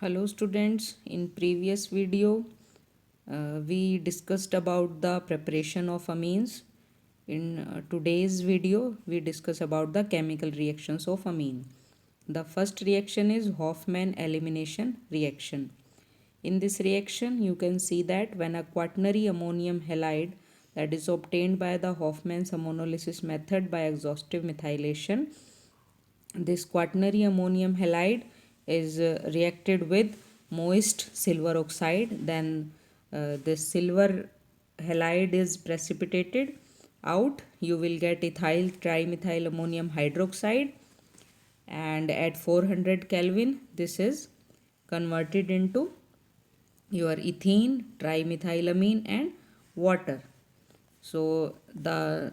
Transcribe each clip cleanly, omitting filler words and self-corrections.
Hello students, in previous video we discussed about the preparation of amines. In today's video we discuss about the chemical reactions of amine. The first reaction is Hofmann elimination reaction. In this reaction you can see that when a quaternary ammonium halide that is obtained by the Hofmann's ammonolysis method by exhaustive methylation, this quaternary ammonium halide is reacted with moist silver oxide. Then this silver halide is precipitated out. You will get ethyl trimethyl ammonium hydroxide, and at 400 Kelvin this is converted into your ethene, trimethylamine and water. So the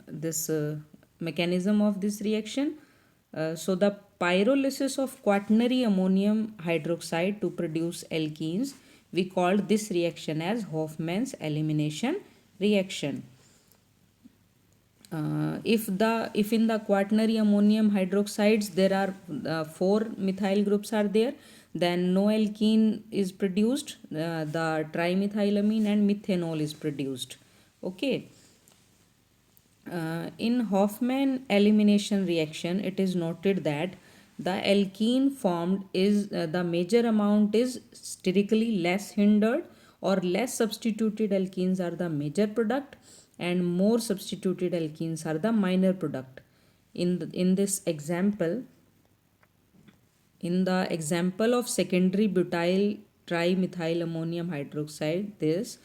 this mechanism of this reaction. So the pyrolysis of quaternary ammonium hydroxide to produce alkenes, we called this reaction as Hofmann's elimination reaction. If in the quaternary ammonium hydroxides there are four methyl groups are there, then no alkene is produced. The trimethylamine and methanol is produced. Okay. In Hofmann elimination reaction, it is noted that the alkene formed is the major amount is sterically less hindered, or less substituted alkenes are the major product and more substituted alkenes are the minor product. In this example, in the example of secondary butyl trimethyl ammonium hydroxide, this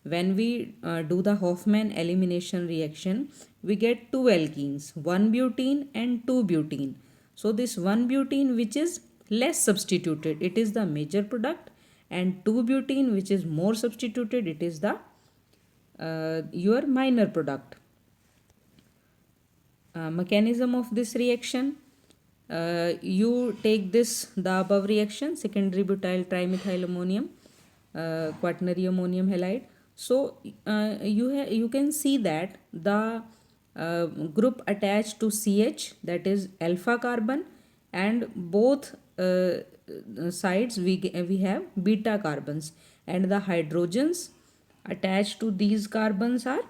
when we do the Hofmann elimination reaction, we get two alkenes, 1 butene and 2 butene. So this 1 butene which is less substituted, it is the major product, and 2 butene which is more substituted, it is the your minor product. Mechanism of this reaction, you take this the above reaction, secondary butyl trimethyl ammonium quaternary ammonium halide. So you can see that the group attached to CH, that is alpha carbon, and both sides we have beta carbons, and the hydrogens attached to these carbons are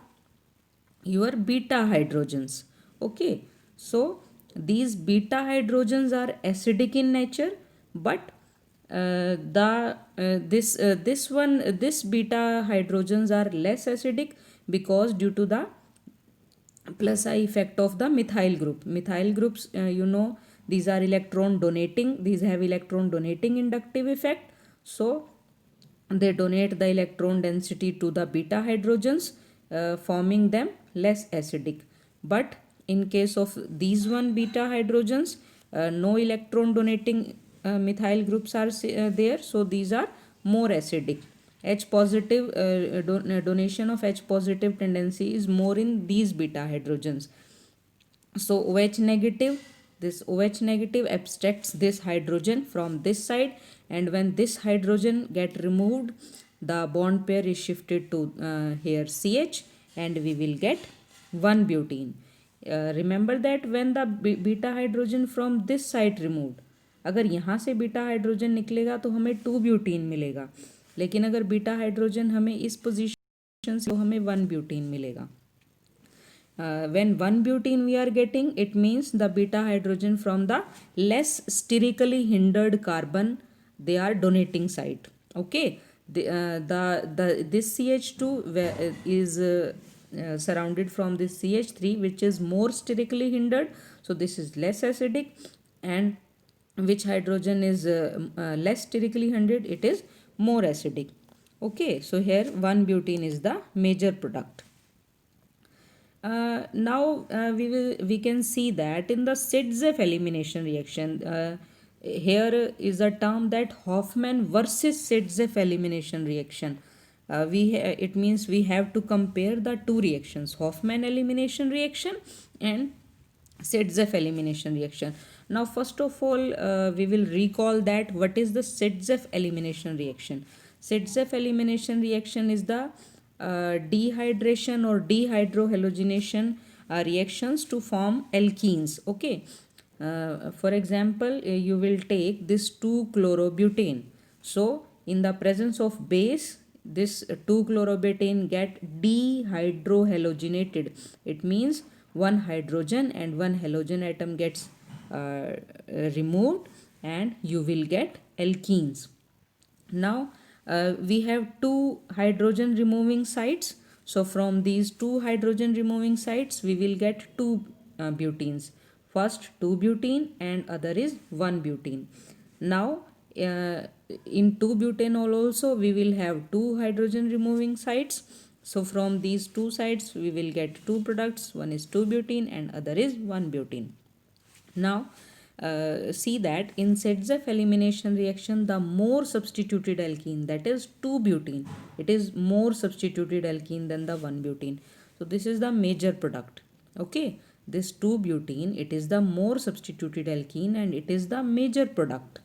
your beta hydrogens. Okay, so these beta hydrogens are acidic in nature, but this beta hydrogens are less acidic because due to the plus I effect of the methyl group. Methyl groups, these are electron donating, these have electron donating inductive effect. So they donate the electron density to the beta hydrogens, forming them less acidic. But in case of these one beta hydrogens, no electron donating methyl groups are there, so these are more acidic. H positive donation of H positive tendency is more in these beta hydrogens. So OH negative, this OH negative abstracts this hydrogen from this side, and when this hydrogen get removed, the bond pair is shifted to here CH, and we will get 1 butene. Remember that when the beta hydrogen from this side removed, अगर यहाँ से beta hydrogen निकलेगा तो हमें 2 butene मिलेगा, लेकिन अगर beta hydrogen हमें इस पोजीशन से तो हमें 1 ब्यूटीन मिलेगा. When 1 butene we are getting, it means the beta hydrogen from the less sterically hindered carbon, they are donating site. Okay, this CH2 is surrounded from this CH3 which is more sterically hindered, so this is less acidic, and which hydrogen is less sterically hindered, it is more acidic. Okay, so here 1 butene is the major product. Now we can see that in the Sidzeff elimination reaction, here is a term that Hofmann versus Sidzeff elimination reaction. It means we have to compare the two reactions, Hofmann elimination reaction and Sidzeff elimination reaction. Now first of all, we will recall that what is the Sidzeff elimination reaction. Sidzeff elimination reaction is the dehydration or dehydrohalogenation reactions to form alkenes. Okay, For example, you will take this 2-chlorobutane. So in the presence of base, this 2-chlorobutane get dehydrohalogenated. It means one hydrogen and one halogen atom gets removed, and you will get alkenes. Now we have two hydrogen removing sites. So from these two hydrogen removing sites we will get two butenes. First 2 butene and other is 1 butene. Now in 2 butanol also we will have two hydrogen removing sites. So from these two sites we will get two products. One is 2 butene and other is 1 butene. Now, see that in Setzef elimination reaction, the more substituted alkene, that is 2 butene, it is more substituted alkene than the 1 butene. So, this is the major product. Okay, this 2 butene, it is the more substituted alkene and it is the major product.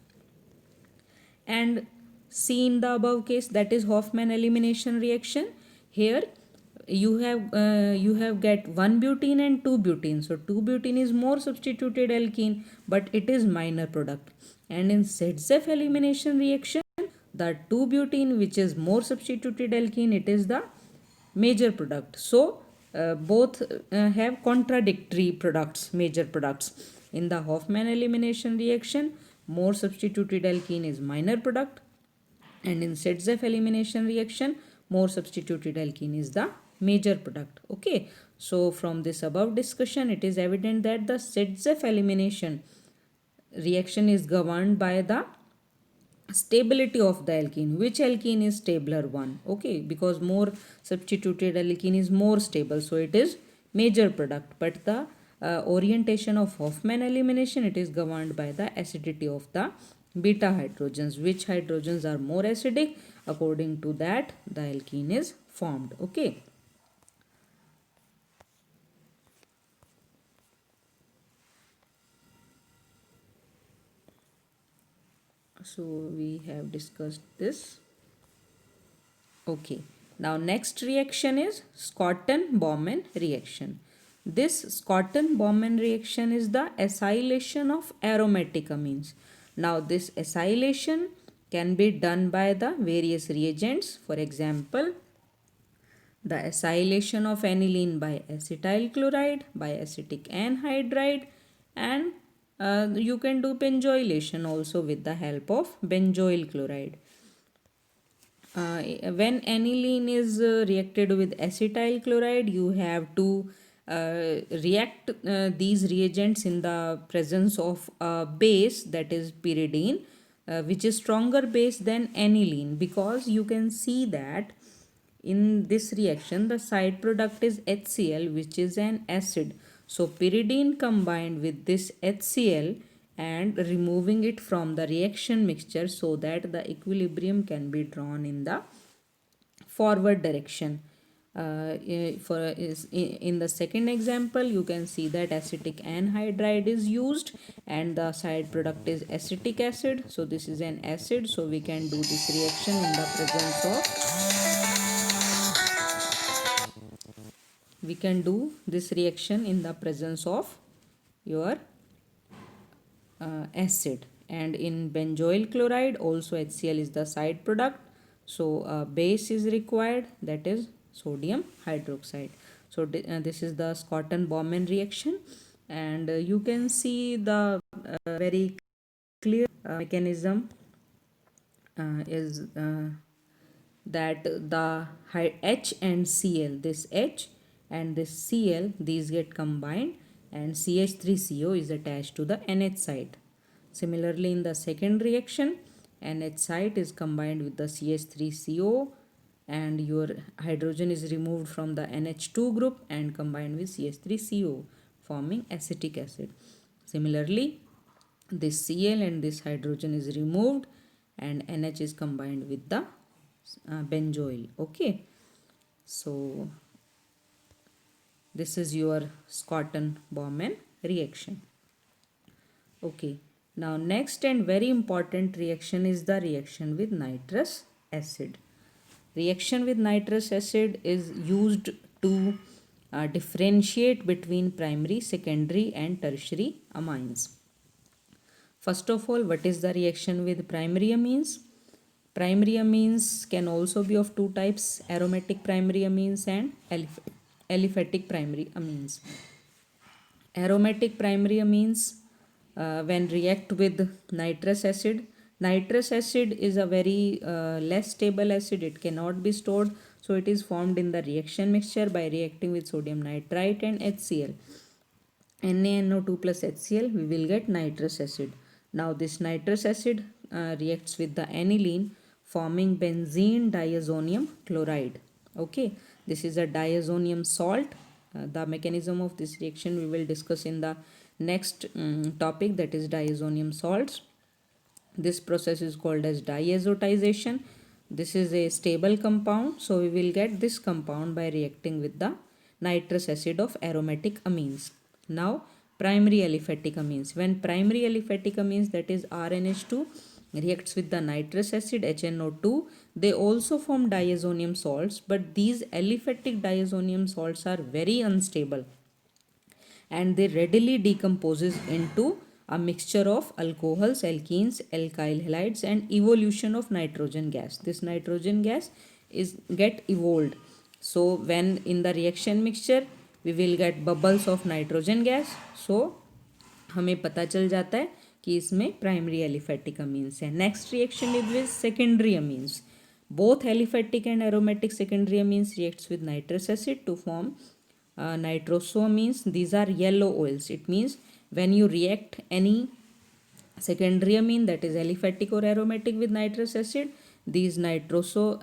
And see in the above case, that is Hoffman elimination reaction. Here you have get 1 butene and 2 butene. So 2 butene is more substituted alkene, but it is minor product. And in Setzef elimination reaction, the 2 butene, which is more substituted alkene, it is the major product. So both have contradictory products, major products. In the Hoffman elimination reaction, more substituted alkene is minor product, and in Setzef elimination reaction, more substituted alkene is the major product. Okay, so from this above discussion, it is evident that the Setzef elimination reaction is governed by the stability of the alkene. Which alkene is stabler one? Okay, because more substituted alkene is more stable, so it is major product. But the orientation of Hoffman elimination, it is governed by the acidity of the beta hydrogens. Which hydrogens are more acidic? According to that, the alkene is formed. Okay. So we have discussed this. Okay. Now next reaction is Schotten-Baumann reaction. This Schotten-Baumann reaction is the acylation of aromatic amines. Now this acylation can be done by the various reagents. For example, the acylation of aniline by acetyl chloride, by acetic anhydride, and you can do benzoylation also with the help of benzoyl chloride. When aniline is reacted with acetyl chloride, you have to react these reagents in the presence of a base, that is pyridine, which is stronger base than aniline, because you can see that in this reaction the side product is HCl, which is an acid. So pyridine combined with this HCl and removing it from the reaction mixture so that the equilibrium can be drawn in the forward direction. In the second example, you can see that acetic anhydride is used and the side product is acetic acid. So this is an acid, so we can do this reaction in the presence of your acid. And in benzoyl chloride also HCl is the side product, so base is required, that is sodium hydroxide. So this is the Schotten-Baumann reaction, and you can see the very clear mechanism is that the H and Cl, this H and this Cl, these get combined and CH3CO is attached to the NH site. Similarly, in the second reaction, NH site is combined with the CH3CO and your hydrogen is removed from the NH2 group and combined with CH3CO, forming acetic acid. Similarly, this Cl and this hydrogen is removed and NH is combined with the benzoyl. Okay, so this is your Schotten-Baumann reaction. Okay, now next and very important reaction is the reaction with nitrous acid. Reaction with nitrous acid is used to differentiate between primary, secondary and tertiary amines. First of all, what is the reaction with primary amines? Primary amines can also be of two types, aromatic primary amines and aliphatic primary amines. Aromatic primary amines, when react with nitrous acid is a very less stable acid, it cannot be stored, so it is formed in the reaction mixture by reacting with sodium nitrite and HCl. NaNO2 plus HCl, we will get nitrous acid. Now this nitrous acid reacts with the aniline, forming benzene diazonium chloride. Okay, this is a diazonium salt. The mechanism of this reaction we will discuss in the next topic, that is diazonium salts. This process is called as diazotization. This is a stable compound, so we will get this compound by reacting with the nitrous acid of aromatic amines. Now primary aliphatic amines. When primary aliphatic amines, that is RNH2, reacts with the nitrous acid HNO2, they also form diazonium salts, but these aliphatic diazonium salts are very unstable and they readily decomposes into a mixture of alcohols, alkenes, alkyl halides and evolution of nitrogen gas. This nitrogen gas is get evolved. So when in the reaction mixture we will get bubbles of nitrogen gas. So हमें पता चल जाता है कि इसमें primary aliphatic amines है. Next reaction is with secondary amines. Both aliphatic and aromatic secondary amines reacts with nitrous acid to form nitrosamines. These are yellow oils. It means when you react any secondary amine, that is aliphatic or aromatic, with nitrous acid, these alkyl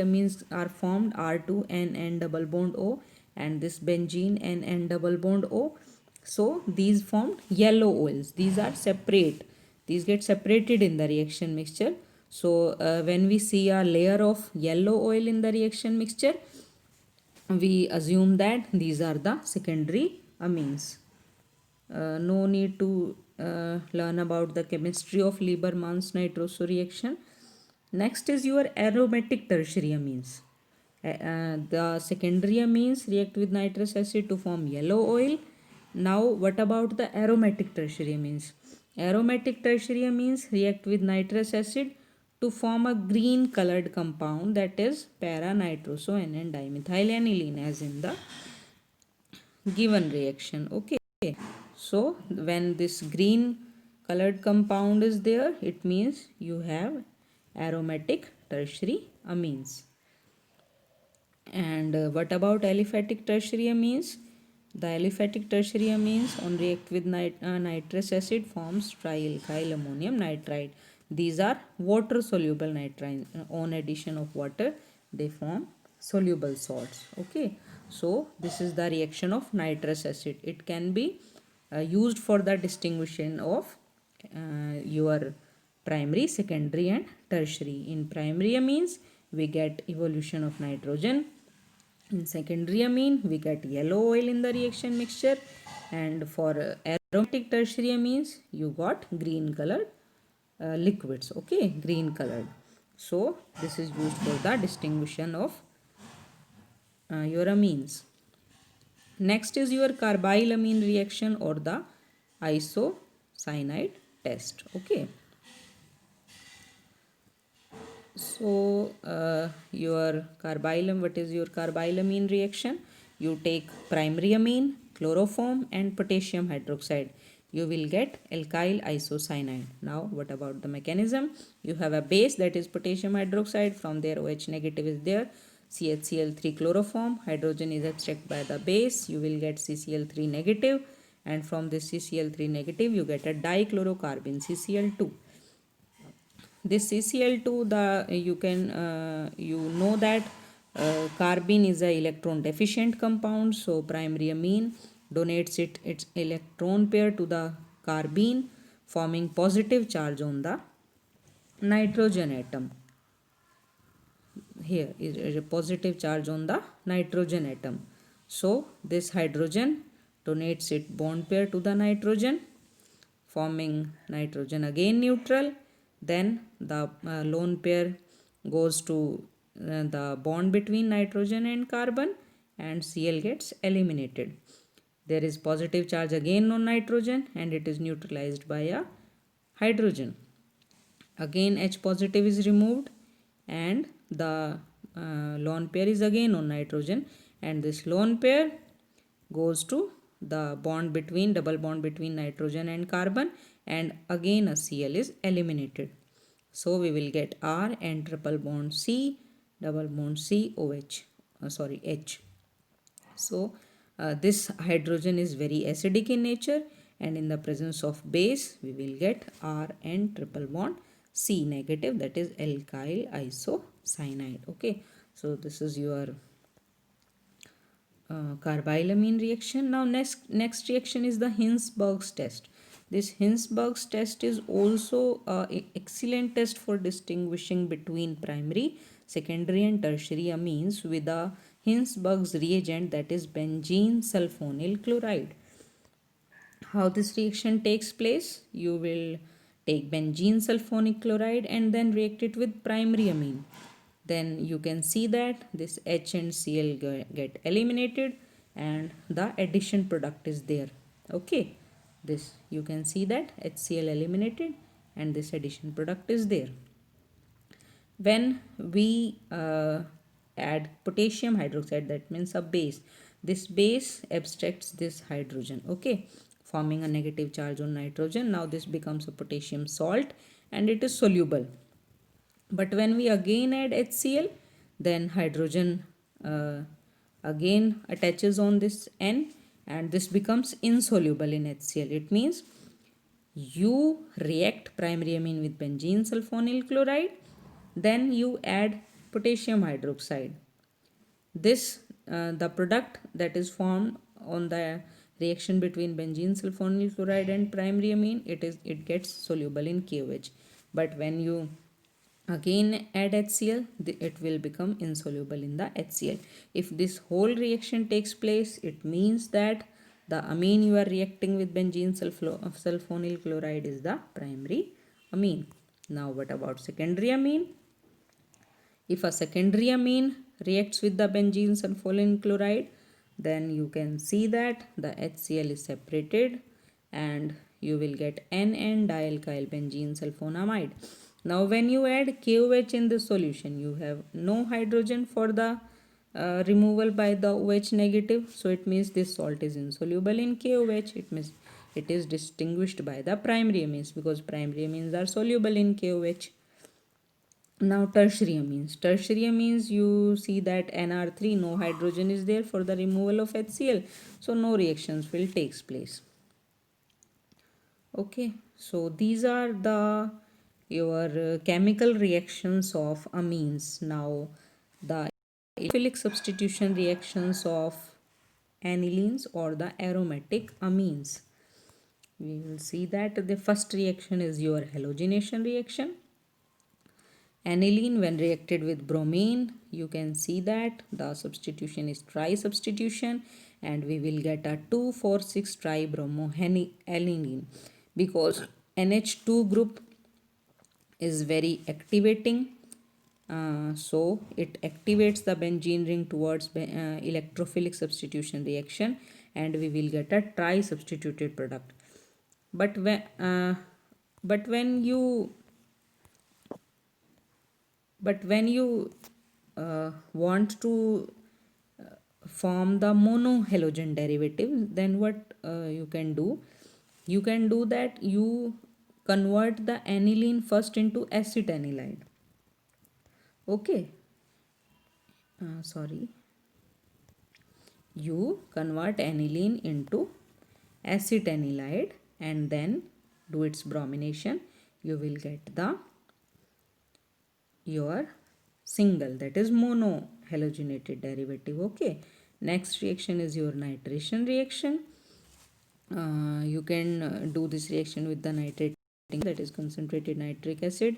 amines are formed, R2N double bond O, and this benzene N double bond O. So these formed yellow oils. These are separate. These get separated in the reaction mixture. So when we see a layer of yellow oil in the reaction mixture, we assume that these are the secondary amines. No need to learn about the chemistry of Lieberman's nitroso reaction. Next is your aromatic tertiary amines. The secondary amines react with nitrous acid to form yellow oil. Now what about the aromatic tertiary amines? Aromatic tertiary amines react with nitrous acid to form a green colored compound, that is para-nitroso-NN dimethyl as in the given reaction. Okay, so when this green colored compound is there, it means you have aromatic tertiary amines. And what about aliphatic tertiary amines? The aliphatic tertiary amines on react with nitrous acid forms trialkyl ammonium nitrite. These are water soluble nitrite. On addition of water, they form soluble salts. Okay, so this is the reaction of nitrous acid. It can be used for the distinguishing of your primary, secondary and tertiary. In primary amines, we get evolution of nitrogen. In secondary amine, we get yellow oil in the reaction mixture, and for aromatic tertiary amines, you got green colored liquids. Okay, green colored. So this is used for the distinguishing of your amines. Next is your carbyl amine reaction or the isocyanide test. Okay. So your carbyl, what is your carbylamine reaction? You take primary amine, chloroform and potassium hydroxide. You will get alkyl isocyanide. Now what about the mechanism? You have a base, that is potassium hydroxide. From there OH negative is there. CHCl3 chloroform. Hydrogen is abstracted by the base. You will get CCl3 negative. And from this CCl3 negative you get a dichlorocarbon CCl2. This CCl2, you know that carbene is a electron deficient compound, so primary amine donates its electron pair to the carbene, forming positive charge on the nitrogen atom. Here is a positive charge on the nitrogen atom. So this hydrogen donates its bond pair to the nitrogen, forming nitrogen again neutral. Then the lone pair goes to the bond between nitrogen and carbon, and Cl gets eliminated. There is positive charge again on nitrogen and it is neutralized by a hydrogen. Again H positive is removed and the lone pair is again on nitrogen, and this lone pair goes to the double bond between nitrogen and carbon, and again a Cl is eliminated. So we will get R and triple bond C, double bond C, OH, H. So this hydrogen is very acidic in nature, and in the presence of base we will get R and triple bond C negative, that is alkyl isocyanide. Okay, so this is your carbylamine reaction. Now next reaction is the Hinsberg's test. This Hinsberg's test is also an excellent test for distinguishing between primary, secondary and tertiary amines with a Hinsberg's reagent, that is benzene sulfonyl chloride. How this reaction takes place? You will take benzene sulfonic chloride and then react it with primary amine. Then you can see that this H and Cl get eliminated and the addition product is there. Okay, this you can see that HCl eliminated and this addition product is there. When we add potassium hydroxide, that means a base, this base abstracts this hydrogen, okay, forming a negative charge on nitrogen. Now this becomes a potassium salt and it is soluble. But when we again add HCl, then hydrogen again attaches on this N and this becomes insoluble in HCl. It means you react primary amine with benzene sulfonyl chloride, then you add potassium hydroxide. This the product that is formed on the reaction between benzene sulfonyl chloride and primary amine, it gets soluble in KOH. But when you again add HCl, it will become insoluble in the HCl. If this whole reaction takes place, it means that the amine you are reacting with benzene sulfonyl chloride is the primary amine. Now what about secondary amine? If a secondary amine reacts with the benzene sulfonyl chloride, then you can see that the HCl is separated and you will get N dialkyl benzene sulfonamide. Now when you add KOH in the solution, you have no hydrogen for the removal by the OH negative. So it means this salt is insoluble in KOH. It means it is distinguished by the primary amines because primary amines are soluble in KOH. Now tertiary amines. Tertiary amines, you see that NR3, no hydrogen is there for the removal of HCl. So no reactions will take place. Okay, so these are the your chemical reactions of amines. Now the electrophilic substitution reactions of anilines or the aromatic amines. We will see that the first reaction is your halogenation reaction. Aniline, when reacted with bromine, you can see that the substitution is tri-substitution and we will get a 2,4,6 tribromoaniline because NH2 group is very activating. So it activates the benzene ring towards electrophilic substitution reaction and we will get a tri-substituted product. But when you want to form the monohalogen derivative, then what you can do? You can do that you convert the aniline first into acetanilide. Okay. You convert aniline into acetanilide and then do its bromination. You will get the your single, that is monohalogenated derivative. Okay, next reaction is your nitration reaction. You can do this reaction with the nitrate, that is concentrated nitric acid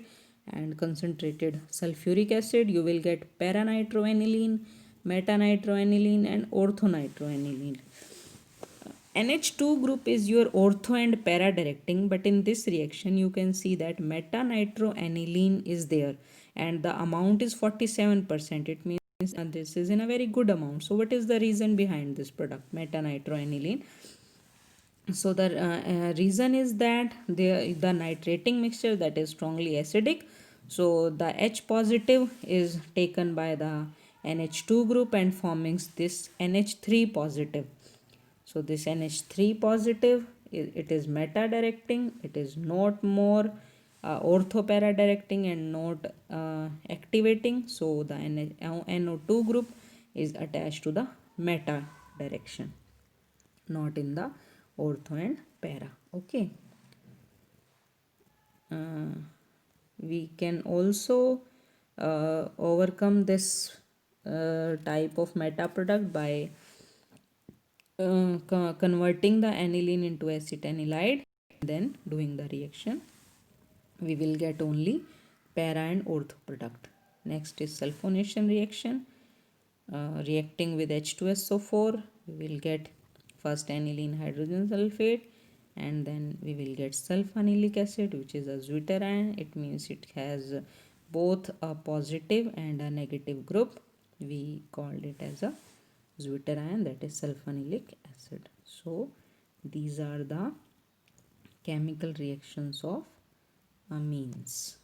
and concentrated sulfuric acid. You will get paranitroaniline, metanitroaniline and orthonitroaniline. NH2 group is your ortho and para directing, but in this reaction you can see that metanitroaniline is there and the amount is 47%. It means this is in a very good amount. So what is the reason behind this product, metanitroaniline? So the reason is that the nitrating mixture that is strongly acidic. So the H positive is taken by the NH2 group and forming this NH3 positive. So this NH3 positive, it is meta directing, it is not more orthopara directing and not activating. So the NO2 group is attached to the meta direction, not in the ortho and para. Okay. We can also overcome this type of meta product by converting the aniline into acetanilide, then doing the reaction. We will get only para and ortho product. Next is sulfonation reaction. Reacting with H2SO4, we will get first aniline hydrogen sulfate, and then we will get sulfonilic acid, which is a zwitterion. It means it has both a positive and a negative group. We called it as a zwitterion, that is sulfonilic acid. So these are the chemical reactions of amines.